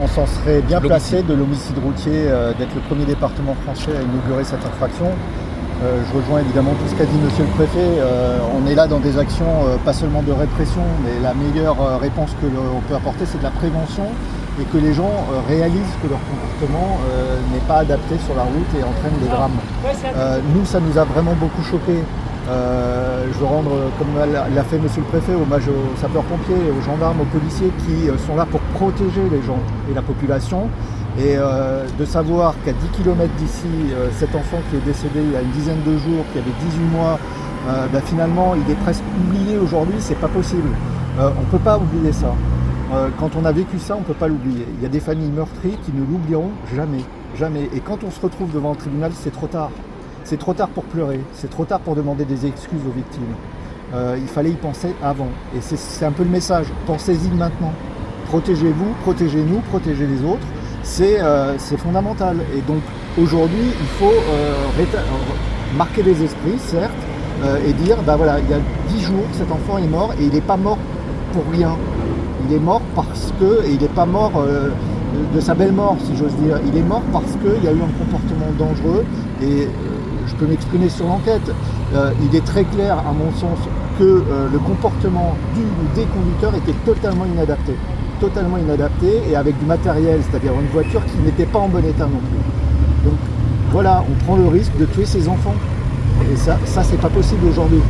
on s'en serait bien placé de l'homicide routier, d'être le premier département français à inaugurer cette infraction. Je rejoins évidemment tout ce qu'a dit Monsieur le Préfet. On est là dans des actions pas seulement de répression, mais la meilleure réponse que l'on peut apporter, c'est de la prévention et que les gens réalisent que leur comportement n'est pas adapté sur la route et entraîne des drames. Nous, ça nous a vraiment beaucoup choqués. Je veux rendre, comme l'a fait Monsieur le Préfet, hommage aux sapeurs-pompiers, aux gendarmes, aux policiers qui sont là pour protéger les gens et la population. Et de savoir qu'à 10 km d'ici, cet enfant qui est décédé il y a une dizaine de jours, qui avait 18 mois, finalement il est presque oublié aujourd'hui, c'est pas possible. On ne peut pas oublier ça. Quand on a vécu ça, on ne peut pas l'oublier. Il y a des familles meurtries qui ne l'oublieront jamais, jamais. Et quand on se retrouve devant le tribunal, c'est trop tard. C'est trop tard pour pleurer, c'est trop tard pour demander des excuses aux victimes. Il fallait y penser avant. Et c'est un peu le message, pensez-y maintenant. Protégez-vous, protégez-nous, protégez les autres. C'est fondamental. Et donc aujourd'hui, il faut marquer les esprits, certes, et dire, voilà, il y a 10 jours, cet enfant est mort et il n'est pas mort pour rien. Il est mort parce que, et il n'est pas mort de sa belle mort, si j'ose dire. Il est mort parce qu'il y a eu un comportement dangereux et je peux m'exprimer sur l'enquête. Il est très clair, à mon sens, que le comportement du ou des conducteurs était totalement inadapté. Totalement inadapté et avec du matériel, c'est-à-dire une voiture qui n'était pas en bon état non plus. Donc voilà, on prend le risque de tuer ses enfants. Et ça c'est pas possible aujourd'hui.